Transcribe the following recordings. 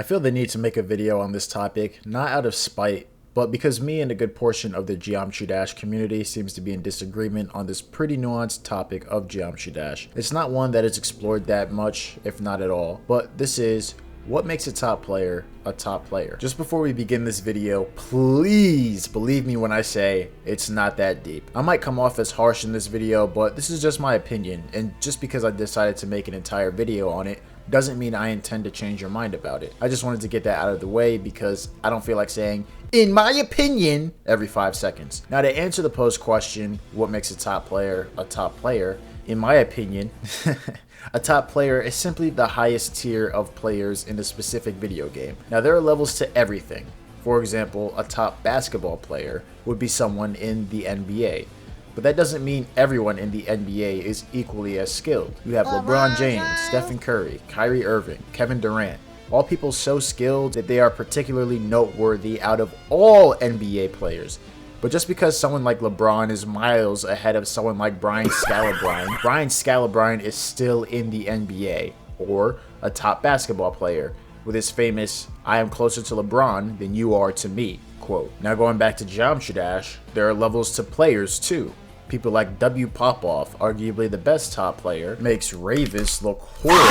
I feel the need to make a video on this topic, not out of spite, but because me and a good portion of the Geometry Dash community seems to be in disagreement on this pretty nuanced topic of Geometry Dash. It's not one that is explored that much, if not at all, but this is what makes a top player a top player. Just before we begin this video, please believe me when I say it's not that deep. I might come off as harsh in this video, but this is just my opinion, and just because I decided to make an entire video on it doesn't mean I intend to change your mind about it. I just wanted to get that out of the way because I don't feel like saying, in my opinion, every 5 seconds. Now, to answer the posed question, what makes a top player a top player? In my opinion, a top player is simply the highest tier of players in a specific video game. Now, there are levels to everything. For example, a top basketball player would be someone in the NBA. But that doesn't mean everyone in the NBA is equally as skilled. You have LeBron James, Stephen Curry, Kyrie Irving, Kevin Durant. All people so skilled that they are particularly noteworthy out of all NBA players. But just because someone like LeBron is miles ahead of someone like Brian Scalabrine is still in the NBA, or a top basketball player with his famous "I am closer to LeBron than you are to me" quote. Now, going back to Geometry Dash, there are levels to players too. People like W. Popoff, arguably the best top player, makes Ravis look horrible.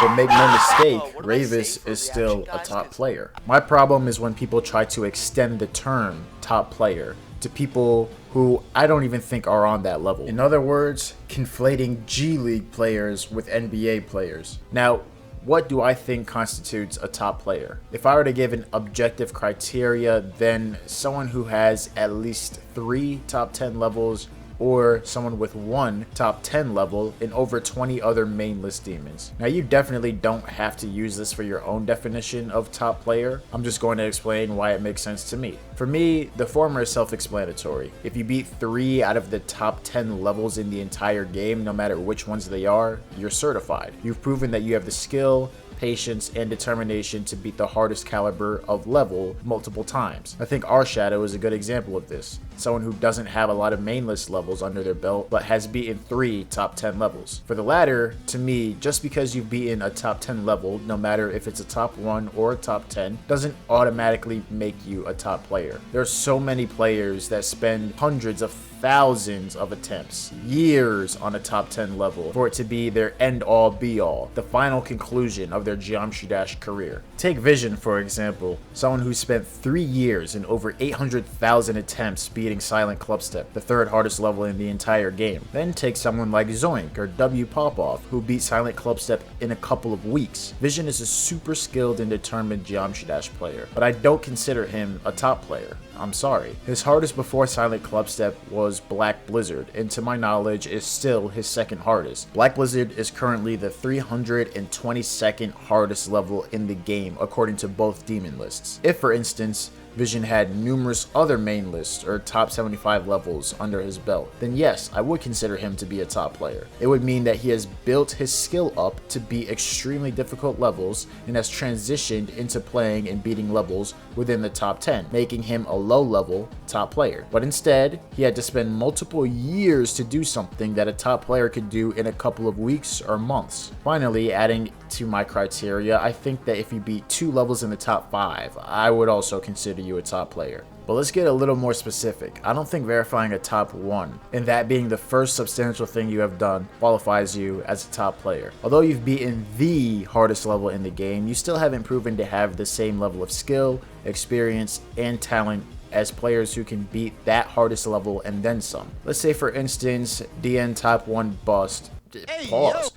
But make no mistake, Ravis is still a top player. My problem is when people try to extend the term top player to people who I don't even think are on that level. In other words, conflating G League players with NBA players. Now, what do I think constitutes a top player? If I were to give an objective criteria, then someone who has at least 3 top 10 levels, or someone with 1 top 10 level and over 20 other main list demons. Now, you definitely don't have to use this for your own definition of top player. I'm just going to explain why it makes sense to me. For me, the former is self-explanatory. If you beat 3 out of the top 10 levels in the entire game, no matter which ones they are, you're certified. You've proven that you have the skill, patience, and determination to beat the hardest caliber of level multiple times. I think our Shadow is a good example of this. Someone who doesn't have a lot of main list levels under their belt, but has beaten 3 top 10 levels. For the latter, to me, just because you've beaten a top 10 level, no matter if it's a top 1 or a top 10, doesn't automatically make you a top player. There are so many players that spend hundreds of thousands of attempts, years on a top 10 level for it to be their end-all be-all, the final conclusion of their Geometry Dash career. Take Vision, for example, someone who spent 3 years and over 800,000 attempts beating Silent Clubstep, the 3rd hardest level in the entire game. Then take someone like Zoink or W. Popoff, who beat Silent Clubstep in a couple of weeks. Vision is a super skilled and determined Geometry Dash player, but I don't consider him a top player. I'm sorry. His hardest before Silent Clubstep was Black Blizzard, and to my knowledge is still his 2nd hardest. Black Blizzard is currently the 322nd hardest level in the game according to both demon lists. If, for instance, Vision had numerous other main lists or top 75 levels under his belt, then yes, I would consider him to be a top player. It would mean that he has built his skill up to beat extremely difficult levels and has transitioned into playing and beating levels within the top 10, making him a low-level top player. But instead, he had to spend multiple years to do something that a top player could do in a couple of weeks or months. Finally, adding to my criteria, I think that if you beat 2 levels in the top 5, I would also consider you a top player. But let's get a little more specific. I don't think verifying a top 1, and that being the first substantial thing you have done, qualifies you as a top player. Although you've beaten the hardest level in the game, you still haven't proven to have the same level of skill, experience, and talent as players who can beat that hardest level and then some. Let's say, for instance, DN Top 1 Bust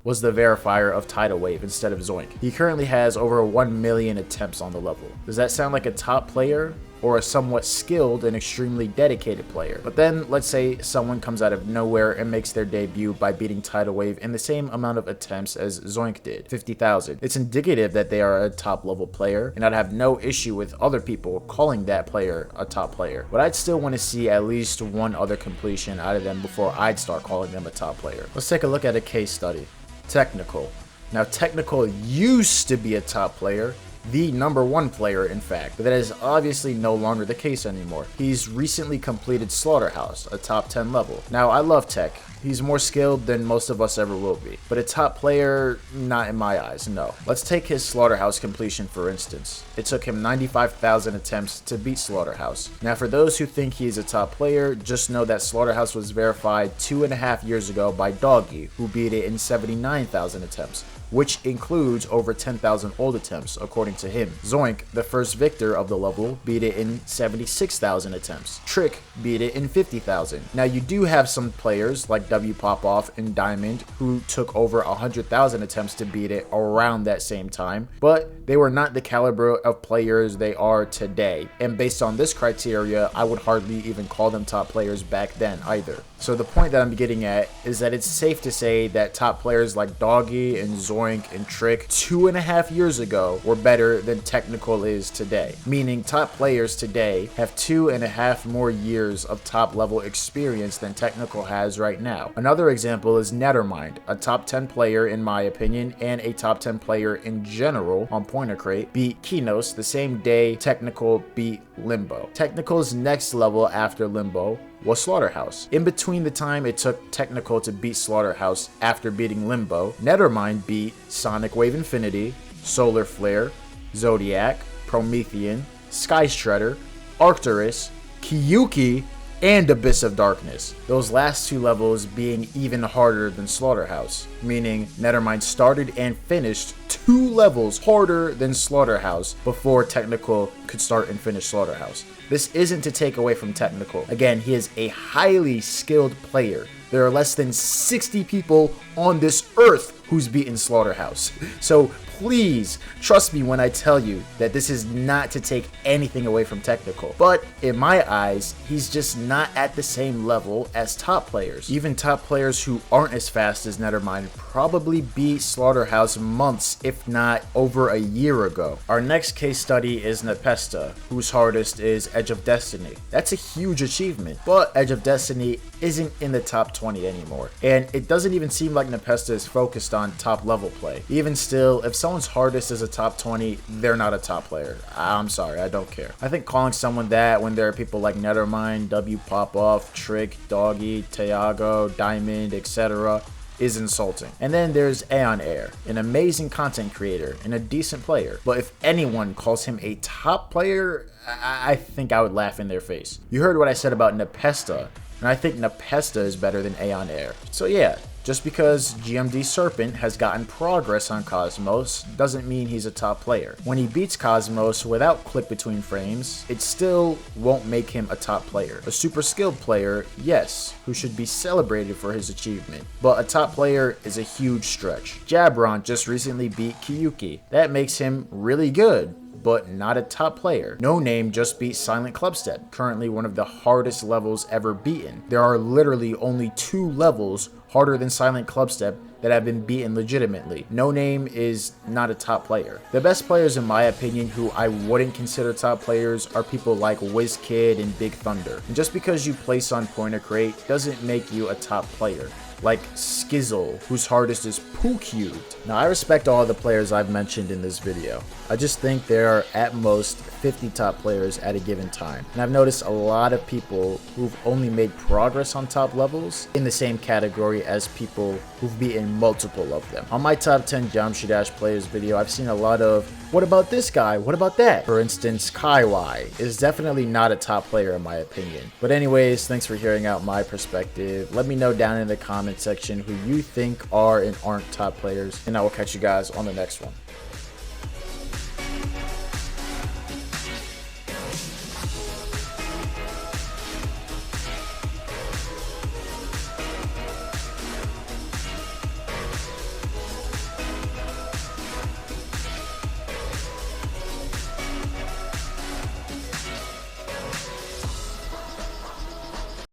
was the verifier of Tidal Wave instead of Zoink. He currently has over 1 million attempts on the level. Does that sound like a top player? Or a somewhat skilled and extremely dedicated player? But then, let's say someone comes out of nowhere and makes their debut by beating Tidal Wave in the same amount of attempts as Zoink did, 50,000. It's indicative that they are a top level player, and I'd have no issue with other people calling that player a top player. But I'd still want to see at least 1 other completion out of them before I'd start calling them a top player. Let's take a look at a case study. Technical. Now, Technical used to be a top player, the #1 player in fact, but that is obviously no longer the case anymore. He's recently completed Slaughterhouse, a top 10 level. Now I love Tech. He's more skilled than most of us ever will be. But a top player, not in my eyes, no. Let's take his Slaughterhouse completion for instance. It took him 95,000 attempts to beat Slaughterhouse. Now for those who think he is a top player, just know that Slaughterhouse was verified 2.5 years ago by Doggy, who beat it in 79,000 attempts, which includes over 10,000 old attempts, according to him. Zoink, the first victor of the level, beat it in 76,000 attempts. Trick beat it in 50,000. Now you do have some players like W Popoff and Diamond who took over 100,000 attempts to beat it around that same time, but they were not the caliber of players they are today. And based on this criteria, I would hardly even call them top players back then either. So the point that I'm getting at is that it's safe to say that top players like Doggy and Zoink and Trick 2.5 years ago were better than Technical is today. Meaning top players today have 2.5 more years of top level experience than Technical has right now. Another example is Nethermind, a top 10 player in my opinion and a top 10 player in general on Pointer Crate, beat Kinos the same day Technical beat Limbo. Technical's next level after Limbo was Slaughterhouse. In between the time it took Technical to beat Slaughterhouse after beating Limbo, Nethermind beat Sonic Wave Infinity, Solar Flare, Zodiac, Promethean, Sky Shredder, Arcturus, Kyuki, and Abyss of Darkness. Those last two levels being even harder than Slaughterhouse, meaning Nethermind started and finished 2 levels harder than Slaughterhouse before Technical could start and finish Slaughterhouse. This isn't to take away from Technical. Again, he is a highly skilled player. There are less than 60 people on this earth who's beaten Slaughterhouse. So please trust me when I tell you that this is not to take anything away from Technical. But in my eyes, he's just not at the same level as top players. Even top players who aren't as fast as Nethermind probably beat Slaughterhouse months, if not over a year ago. Our next case study is Nepesta, whose hardest is Edge of Destiny. That's a huge achievement, but Edge of Destiny isn't in the top 20 anymore. And it doesn't even seem like Nepesta is focused on top level play. Even still, if someone's hardest is a top 20, they're not a top player. I'm sorry, I don't care. I think calling someone that when there are people like Nethermind, W Popoff, Trick, Doggy, Tiago, Diamond, etc. is insulting. And then there's AREN, an amazing content creator and a decent player. But if anyone calls him a top player, I think I would laugh in their face. You heard what I said about Nepesta, and I think Nepesta is better than AREN. So yeah, just because GMD Serpent has gotten progress on Cosmos doesn't mean he's a top player. When he beats Cosmos without click between frames, it still won't make him a top player. A super skilled player, yes, who should be celebrated for his achievement, but a top player is a huge stretch. Jabron just recently beat Kyuki. That makes him really good, but not a top player. No Name just beat Silent Clubstep, currently one of the hardest levels ever beaten. There are literally only 2 levels harder than Silent Clubstep that have been beaten legitimately. No Name is not a top player. The best players in my opinion who I wouldn't consider top players are people like WizKid and Big Thunder. And just because you place on Pointer Crate doesn't make you a top player. Like Skizzle, whose hardest is Poo Cubed. Now I respect all the players I've mentioned in this video. I just think there are at most 50 top players at a given time. And I've noticed a lot of people who've only made progress on top levels in the same category as people who've beaten multiple of them. On my top 10 Geometry Dash players video, I've seen a lot of, what about this guy? What about that? For instance, Kaiwai is definitely not a top player in my opinion. But anyways, thanks for hearing out my perspective. Let me know down in the comment section who you think are and aren't top players, and I will catch you guys on the next one.